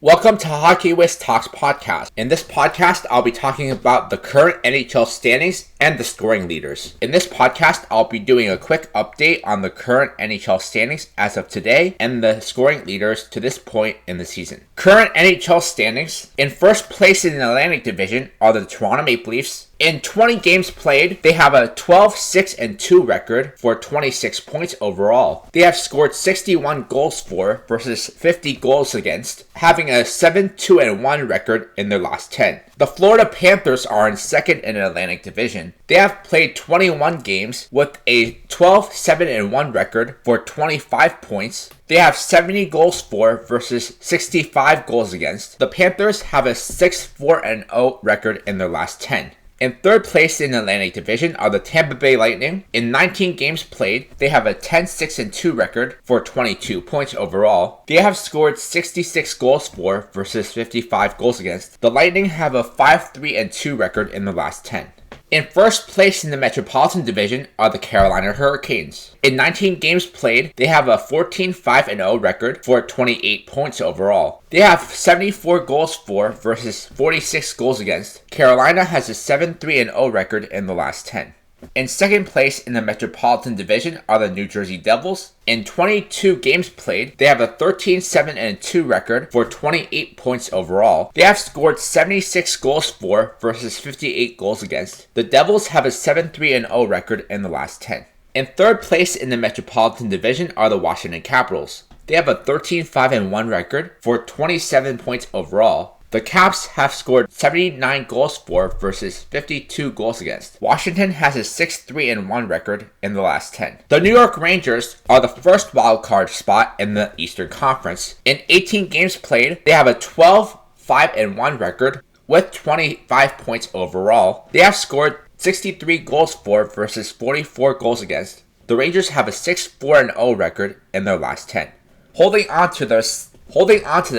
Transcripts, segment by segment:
Welcome to Hockey Whiz Talks podcast. In this podcast, I'll be talking about the current NHL standings and the scoring leaders. In this podcast, I'll be doing a quick update on the current NHL standings as of today and the scoring leaders to this point in the season. Current NHL standings. In first place in the Atlantic Division are the Toronto Maple Leafs. In 20 games played, they have a 12-6-2 record for 26 points overall. They have scored 61 goals for versus 50 goals against, having a 7-2-1 record in their last 10. The Florida Panthers are in second in the Atlantic Division. They have played 21 games with a 12-7-1 record for 25 points. They have 70 goals for versus 65 goals against. The Panthers have a 6-4-0 record in their last 10. In third place in the Atlantic Division are the Tampa Bay Lightning. In 19 games played, they have a 10-6-2 record for 22 points overall. They have scored 66 goals for versus 55 goals against. The Lightning have a 5-3-2 record in the last 10. In first place in the Metropolitan Division are the Carolina Hurricanes. In 19 games played, they have a 14-5-0 record for 28 points overall. They have 74 goals for versus 46 goals against. Carolina has a 7-3-0 record in the last 10. In second place in the Metropolitan Division are the New Jersey Devils. In 22 games played, they have a 13-7-2 record for 28 points overall. They have scored 76 goals for versus 58 goals against. The Devils have a 7-3-0 record in the last 10. In third place in the Metropolitan Division are the Washington Capitals. They have a 13-5-1 record for 27 points overall. The Caps have scored 79 goals for versus 52 goals against. Washington has a 6-3-1 record in the last 10. The New York Rangers are the first wildcard spot in the Eastern Conference. In 18 games played, they have a 12-5-1 record with 25 points overall. They have scored 63 goals for versus 44 goals against. The Rangers have a 6-4-0 record in their last 10. Holding on to the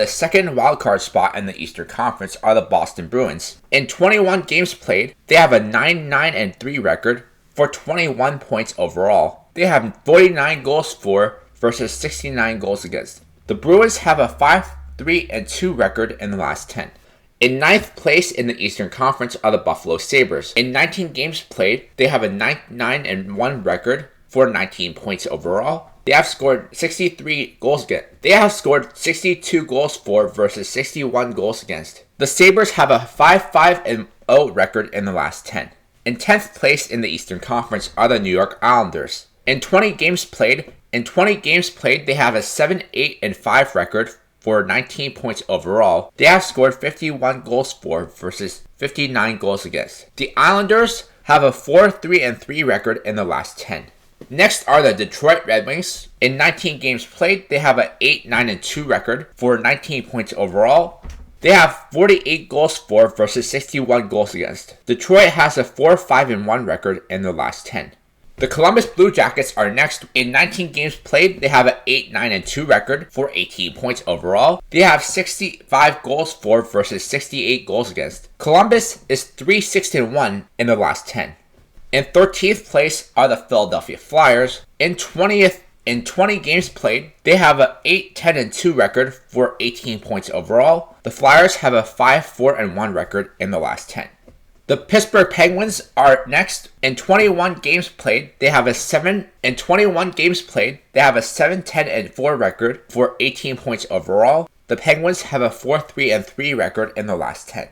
second wildcard spot in the Eastern Conference are the Boston Bruins. In 21 games played, they have a 9-9-3 record for 21 points overall. They have 49 goals for versus 69 goals against. The Bruins have a 5-3-2 record in the last 10. In ninth place in the Eastern Conference are the Buffalo Sabres. In 19 games played, they have a 9-9-1 record for 19 points overall. They have scored 63 goals against. They have scored 62 goals for versus 61 goals against. The Sabres have a 5-5-0 record in the last 10. In 10th place in the Eastern Conference are the New York Islanders. In 20 games played, they have a 7-8-5 record for 19 points overall. They have scored 51 goals for versus 59 goals against. The Islanders have a 4-3-3 record in the last 10. Next are the Detroit Red Wings. In 19 games played, they have an 8-9-2 record for 19 points overall. They have 48 goals for versus 61 goals against. Detroit has a 4-5-1 record in the last 10. The Columbus Blue Jackets are next. In 19 games played, they have an 8-9-2 record for 18 points overall. They have 65 goals for versus 68 goals against. Columbus is 3-6-1 in the last 10. In 13th place are the Philadelphia Flyers. In 20 games played, they have an 8-10-2 record for 18 points overall. The Flyers have a 5-4-1 record in the last 10. The Pittsburgh Penguins are next. In 21 games played, they have a 7-10-4 record for 18 points overall. The Penguins have a 4-3-3 record in the last 10.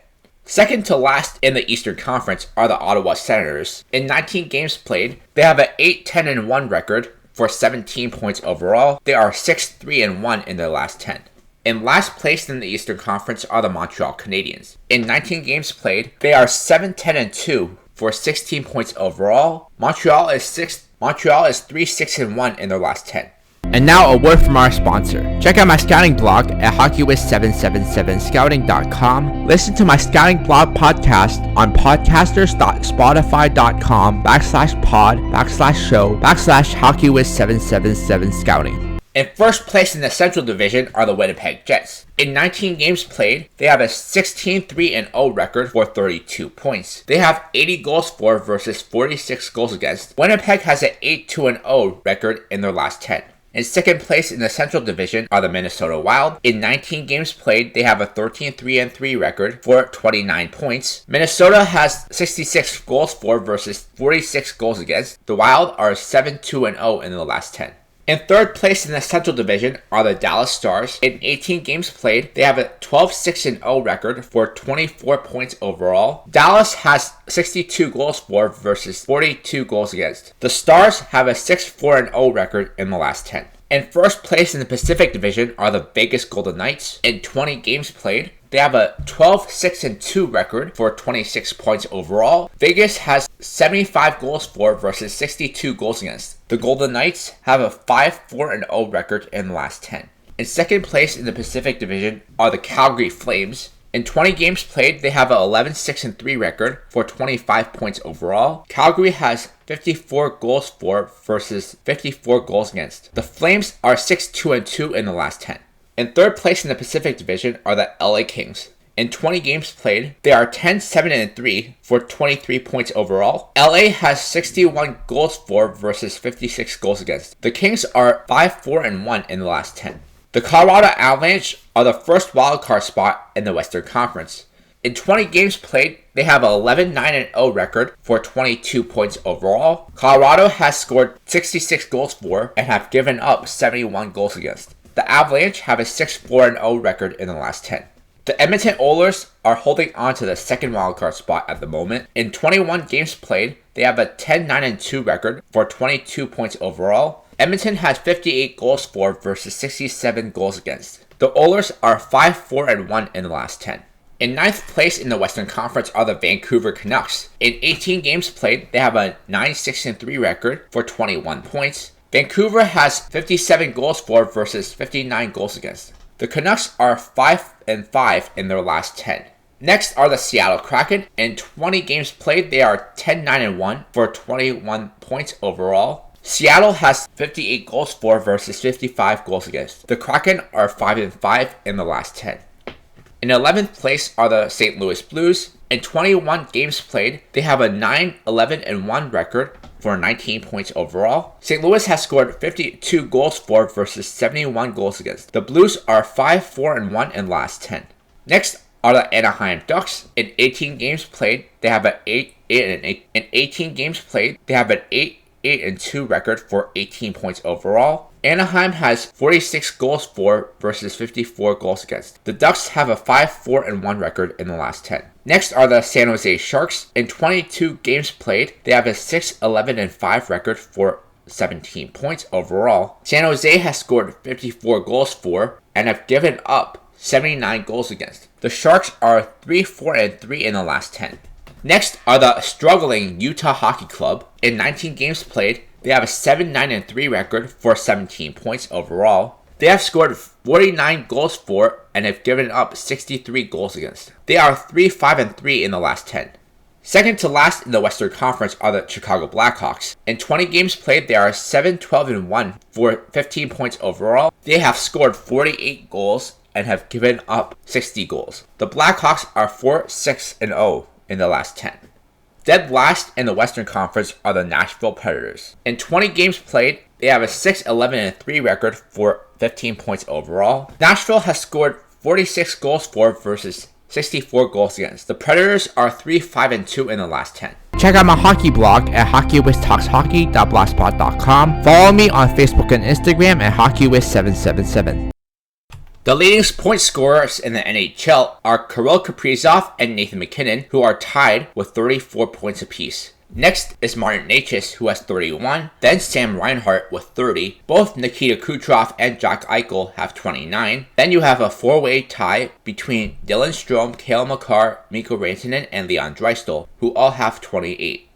Second to last in the Eastern Conference are the Ottawa Senators. In 19 games played, they have an 8-10-1 record for 17 points overall. They are 6-3-1 in their last 10. In last place in the Eastern Conference are the Montreal Canadiens. In 19 games played, they are 7-10-2 for 16 points overall. Montreal is 3-6-1 in their last 10. And now a word from our sponsor. Check out my scouting blog at hockeywiz777scouting.com. Listen to my scouting blog podcast on podcasters.spotify.com/pod/show/hockeywiz777scouting. In first place in the Central Division are the Winnipeg Jets. In 19 games played, they have a 16-3-0 record for 32 points. They have 80 goals for versus 46 goals against. Winnipeg has an 8-2-0 record in their last 10. In second place in the Central Division are the Minnesota Wild. In 19 games played, they have a 13-3-3 record for 29 points. Minnesota has 66 goals for versus 46 goals against. The Wild are 7-2-0 in the last 10. In third place in the Central Division are the Dallas Stars. In 18 games played, they have a 12-6-0 record for 24 points overall. Dallas has 62 goals for versus 42 goals against. The Stars have a 6-4-0 record in the last 10. In first place in the Pacific Division are the Vegas Golden Knights. In 20 games played, they have a 12-6-2 record for 26 points overall. Vegas has 75 goals for versus 62 goals against. The Golden Knights have a 5-4-0 record in the last 10. In second place in the Pacific Division are the Calgary Flames. In 20 games played, they have an 11-6-3 record for 25 points overall. Calgary has 54 goals for versus 54 goals against. The Flames are 6-2-2 in the last 10. In third place in the Pacific Division are the LA Kings. In 20 games played, they are 10-7-3 for 23 points overall. LA has 61 goals for versus 56 goals against. The Kings are 5-4-1 in the last 10. The Colorado Avalanche are the first wildcard spot in the Western Conference. In 20 games played, they have an 11-9-0 record for 22 points overall. Colorado has scored 66 goals for and have given up 71 goals against. The Avalanche have a 6-4-0 record in the last 10. The Edmonton Oilers are holding on to the second wildcard spot at the moment. In 21 games played, they have a 10-9-2 record for 22 points overall. Edmonton has 58 goals for versus 67 goals against. The Oilers are 5-4-1 in the last 10. In ninth place in the Western Conference are the Vancouver Canucks. In 18 games played, they have a 9-6-3 record for 21 points. Vancouver has 57 goals for versus 59 goals against. The Canucks are 5-5 in their last 10. Next are the Seattle Kraken. In 20 games played, they are 10-9-1 for 21 points overall. Seattle has 58 goals for versus 55 goals against. The Kraken are 5-5 in the last 10. In 11th place are the St. Louis Blues. In 21 games played, they have a 9-11-1 record for 19 points overall. St. Louis has scored 52 goals for versus 71 goals against. The Blues are 5-4-1 in the last 10. Next are the Anaheim Ducks. In 18 games played, they have an 8-8-8. In 18 games played, they have an 8-8-2 record for 18 points overall. Anaheim has 46 goals for versus 54 goals against. The Ducks have a 5-4-1 record in the last 10. Next are the San Jose Sharks. In 22 games played, they have a 6-11-5 record for 17 points overall. San Jose has scored 54 goals for and have given up 79 goals against. The Sharks are 3-4-3 in the last 10. Next are the struggling Utah Hockey Club. In 19 games played, they have a 7-9-3 record for 17 points overall. They have scored 49 goals for and have given up 63 goals against. They are 3-5-3 in the last 10. Second to last in the Western Conference are the Chicago Blackhawks. In 20 games played, they are 7-12-1 for 15 points overall. They have scored 48 goals and have given up 60 goals. The Blackhawks are 4-6-0 in the last 10. Dead last in the Western Conference are the Nashville Predators. In 20 games played, they have a 6-11-3 record for 15 points overall. Nashville has scored 46 goals for versus 64 goals against. The Predators are 3-5-2 in the last 10. Check out my hockey blog at hockeywithtalkshockey.blogspot.com. Follow me on Facebook and Instagram at hockeywith777. The leading point scorers in the NHL are Kirill Kaprizov and Nathan MacKinnon, who are tied with 34 points apiece. Next is Martin Necas, who has 31, then Sam Reinhart with 30. Both Nikita Kucherov and Jack Eichel have 29. Then you have a four-way tie between Dylan Strome, Cale Makar, Mikko Rantanen, and Leon Draisaitl, who all have 28.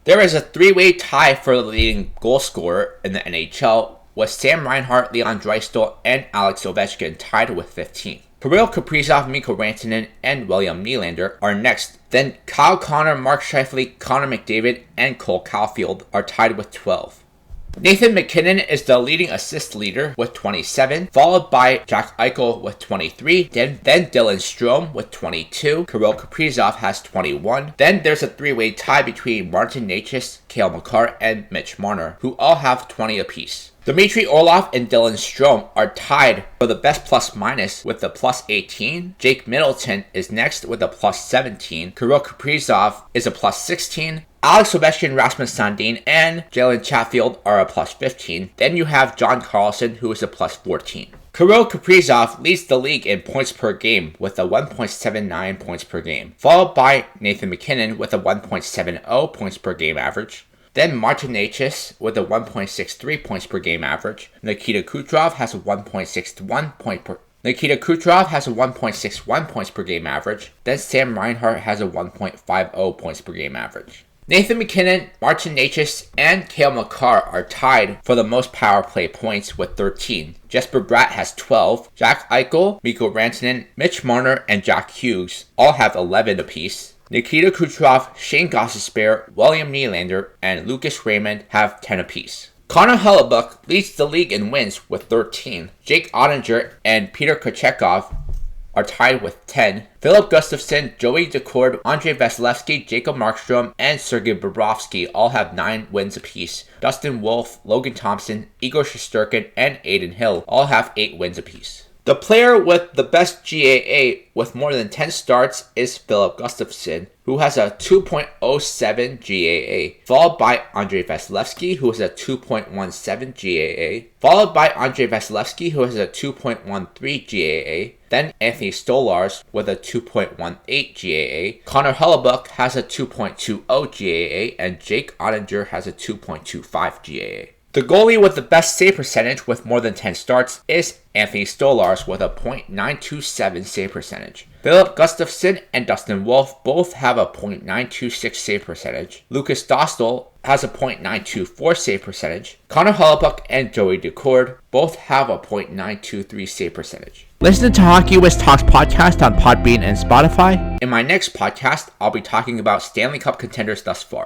There is a three-way tie for the leading goal scorer in the NHL, with Sam Reinhart, Leon Draisaitl, and Alex Ovechkin tied with 15. Kirill Kaprizov, Mikko Rantanen, and William Nylander are next. Then Kyle Connor, Mark Scheifele, Connor McDavid, and Cole Caulfield are tied with 12. Nathan MacKinnon is the leading assist leader with 27, followed by Jack Eichel with 23, then Dylan Strome with 22, Kirill Kaprizov has 21, then there's a three-way tie between Martin Necas, Cale Makar, and Mitch Marner, who all have 20 apiece. Dmitry Orlov and Dylan Strome are tied for the best plus-minus with a plus 18. Jake Middleton is next with a plus 17. Kirill Kaprizov is a plus 16. Alex Ovechkin, Rasmus Sandin, and Jalen Chatfield are a plus 15. Then you have John Carlson, who is a plus 14. Kirill Kaprizov leads the league in points per game with a 1.79 points per game, followed by Nathan MacKinnon with a 1.70 points per game average. Then Martin Necas with a 1.63 points per game average. Nikita Kucherov has a 1.61 points per game average. Then Sam Reinhart has a 1.50 points per game average. Nathan MacKinnon, Martin Necas, and Cale Makar are tied for the most power play points with 13. Jesper Bratt has 12. Jack Eichel, Mikko Rantanen, Mitch Marner, and Jack Hughes all have 11 apiece. Nikita Kucherov, Shane Gostisbehere, William Nylander, and Lucas Raymond have 10 apiece. Connor Hellebuyck leads the league in wins with 13. Jake Ottinger and Peter Kochetkov are tied with 10. Philip Gustafson, Joey Daccord, Andrei Vasilevsky, Jacob Markstrom, and Sergei Bobrovsky all have 9 wins apiece. Dustin Wolf, Logan Thompson, Igor Shesterkin, and Aiden Hill all have 8 wins apiece. The player with the best GAA with more than 10 starts is Philip Gustafson, who has a 2.07 GAA, followed by Andrei Vasilevsky, who has a 2.17 GAA, followed by Andrei Vasilevsky, who has a 2.13 GAA, then Anthony Stolarz with a 2.18 GAA, Connor Hellebuyck has a 2.20 GAA, and Jake Ottinger has a 2.25 GAA. The goalie with the best save percentage with more than 10 starts is Anthony Stolarz with a .927 save percentage. Philip Gustafson and Dustin Wolf both have a .926 save percentage. Lucas Dostal has a .924 save percentage. Connor Hellebuyck and Joey Daccord both have a .923 save percentage. Listen to Hockey West Talks podcast on Podbean and Spotify. In my next podcast, I'll be talking about Stanley Cup contenders thus far.